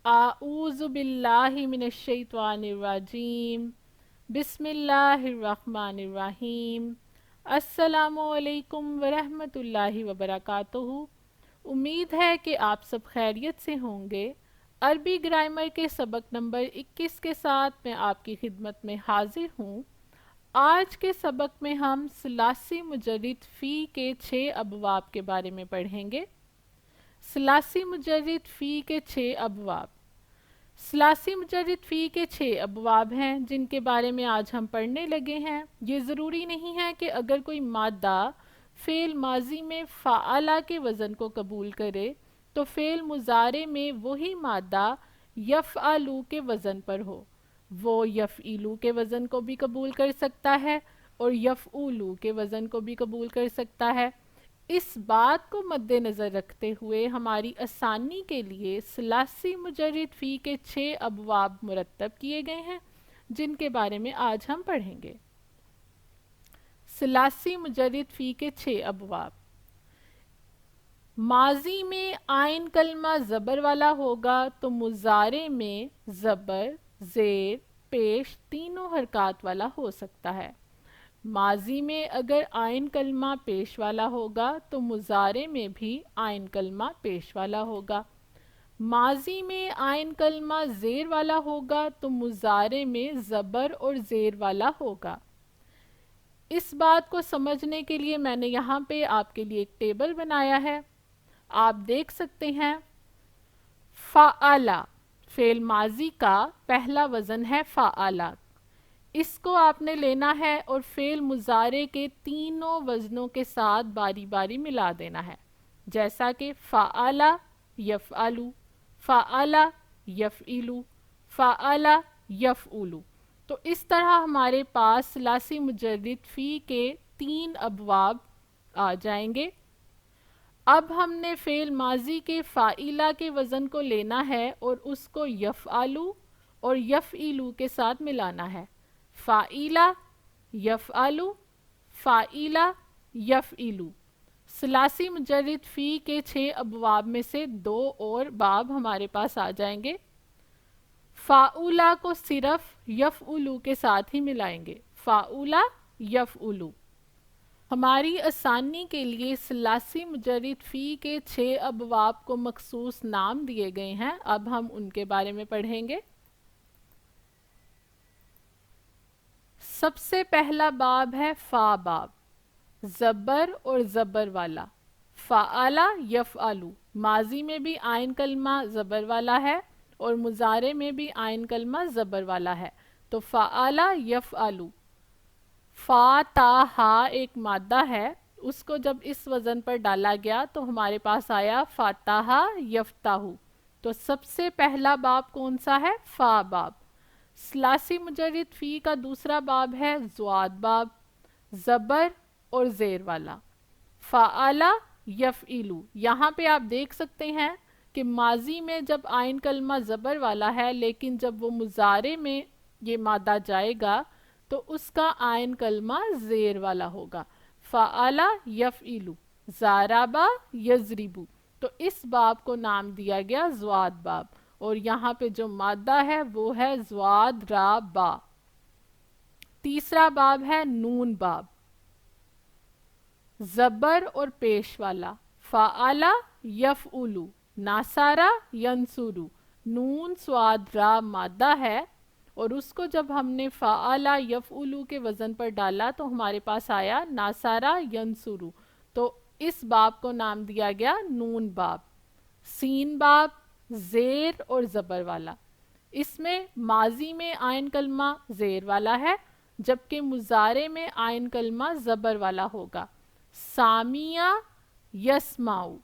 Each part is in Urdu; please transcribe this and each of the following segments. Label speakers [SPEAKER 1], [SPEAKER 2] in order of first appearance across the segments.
[SPEAKER 1] اعوذ باللہ من الشیطان الرجیم، بسم اللہ الرحمن الرحیم۔ السلام علیکم ورحمۃ اللہ وبرکاتہ۔ امید ہے کہ آپ سب خیریت سے ہوں گے۔ عربی گرامر کے سبق نمبر 21 کے ساتھ میں آپ کی خدمت میں حاضر ہوں۔ آج کے سبق میں ہم ثلاثی مجرد فی کے 6 ابواب کے بارے میں پڑھیں گے۔ ثلاثی مجرد فی کے 6 ابواب۔ ثلاثی مجرد فی کے 6 ابواب ہیں جن کے بارے میں آج ہم پڑھنے لگے ہیں۔ یہ ضروری نہیں ہے کہ اگر کوئی مادہ فعل ماضی میں فعلہ کے وزن کو قبول کرے تو فعل مضارع میں وہی مادہ یفعلو کے وزن پر ہو۔ وہ یفعلو کے وزن کو بھی قبول کر سکتا ہے اور یفعولو کے وزن کو بھی قبول کر سکتا ہے۔ اس بات کو مد نظر رکھتے ہوئے ہماری آسانی کے لیے ثلاثی مجرد فی کے 6 ابواب مرتب کیے گئے ہیں جن کے بارے میں آج ہم پڑھیں گے۔ ثلاثی مجرد فی کے 6 ابواب۔ ماضی میں عین کلمہ زبر والا ہوگا تو مضارع میں زبر، زیر، پیش تینوں حرکات والا ہو سکتا ہے۔ ماضی میں اگر عین کلمہ پیش والا ہوگا تو مضارع میں بھی عین کلمہ پیش والا ہوگا۔ ماضی میں عین کلمہ زیر والا ہوگا تو مضارع میں زبر اور زیر والا ہوگا۔ اس بات کو سمجھنے کے لیے میں نے یہاں پہ آپ کے لیے ایک ٹیبل بنایا ہے۔ آپ دیکھ سکتے ہیں فعلہ فعل ماضی کا پہلا وزن ہے فعلہ۔ اس کو آپ نے لینا ہے اور فعل مضارع کے تینوں وزنوں کے ساتھ باری باری ملا دینا ہے، جیسا کہ فعلہ یفعلو، فعلہ یفعلو، فعلہ یفعلو۔ تو اس طرح ہمارے پاس ثلاثی مجرد فی کے 3 ابواب آ جائیں گے۔ اب ہم نے فعل ماضی کے فاعلہ کے وزن کو لینا ہے اور اس کو یفعلو اور یفعلو کے ساتھ ملانا ہے۔ فاعلہ یفعلو، فاعلہ یفعلو۔ ثلاثی مجرد فی کے 6 ابواب میں سے 2 اور باب ہمارے پاس آ جائیں گے۔ فاعلہ کو صرف یفعلو کے ساتھ ہی ملائیں گے، فاعلہ یفعلو۔ ہماری آسانی کے لیے ثلاثی مجرد فی کے 6 ابواب کو مخصوص نام دیے گئے ہیں، اب ہم ان کے بارے میں پڑھیں گے۔ سب سے پہلا باب ہے فا باب، زبر اور زبر والا۔ فعلہ یفعلو، ماضی میں بھی عین کلمہ زبر والا ہے اور مضارع میں بھی عین کلمہ زبر والا ہے، تو فعلہ یفعلو۔ فا تا ہا ایک مادہ ہے، اس کو جب اس وزن پر ڈالا گیا تو ہمارے پاس آیا فاتح یفتح۔ تو سب سے پہلا باب کون سا ہے؟ فا باب۔ ثلاثی مجرد فی کا دوسرا باب ہے ضاد باب، زبر اور زیر والا۔ فعلہ یفعلو، یہاں پہ آپ دیکھ سکتے ہیں کہ ماضی میں جب عین کلمہ زبر والا ہے لیکن جب وہ مضارع میں یہ مادہ جائے گا تو اس کا عین کلمہ زیر والا ہوگا۔ فعلہ یفعلو، ضربہ یضربو، تو اس باب کو نام دیا گیا ضاد باب، اور یہاں پہ جو مادہ ہے وہ ہے ضاد را با۔ تیسرا باب ہے نون باب، زبر اور پیش والا۔ فعلہ یفعلو، ناصرہ ینصرو، نون صاد را مادہ ہے اور اس کو جب ہم نے فعلہ یفعلو کے وزن پر ڈالا تو ہمارے پاس آیا ناصرہ ینصرو، تو اس باب کو نام دیا گیا نون باب۔ سین باب، زیر اور زبر والا۔ اس میں ماضی میں عین کلمہ زیر والا ہے جبکہ مضارع میں عین کلمہ زبر والا ہوگا۔ سامیہ یسمعو،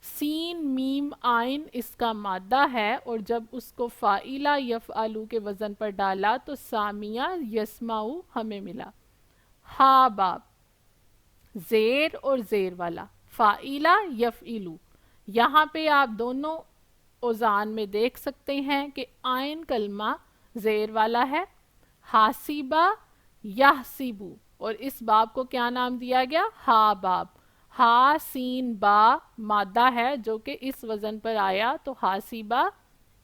[SPEAKER 1] سین میم عین اس کا مادہ ہے اور جب اس کو فاعلہ یفعلو کے وزن پر ڈالا تو سامیہ یسمعو ہمیں ملا۔ ہا باب، زیر اور زیر والا۔ فاعلہ یفعلو، یہاں پہ آپ دونوں اوزان میں دیکھ سکتے ہیں کہ عین کلمہ زیر والا ہے۔ حاسبہ یحسبو، اور اس باب کو کیا نام دیا گیا؟ ہا باب۔ ہا سین با مادہ ہے جو کہ اس وزن پر آیا تو حاسبہ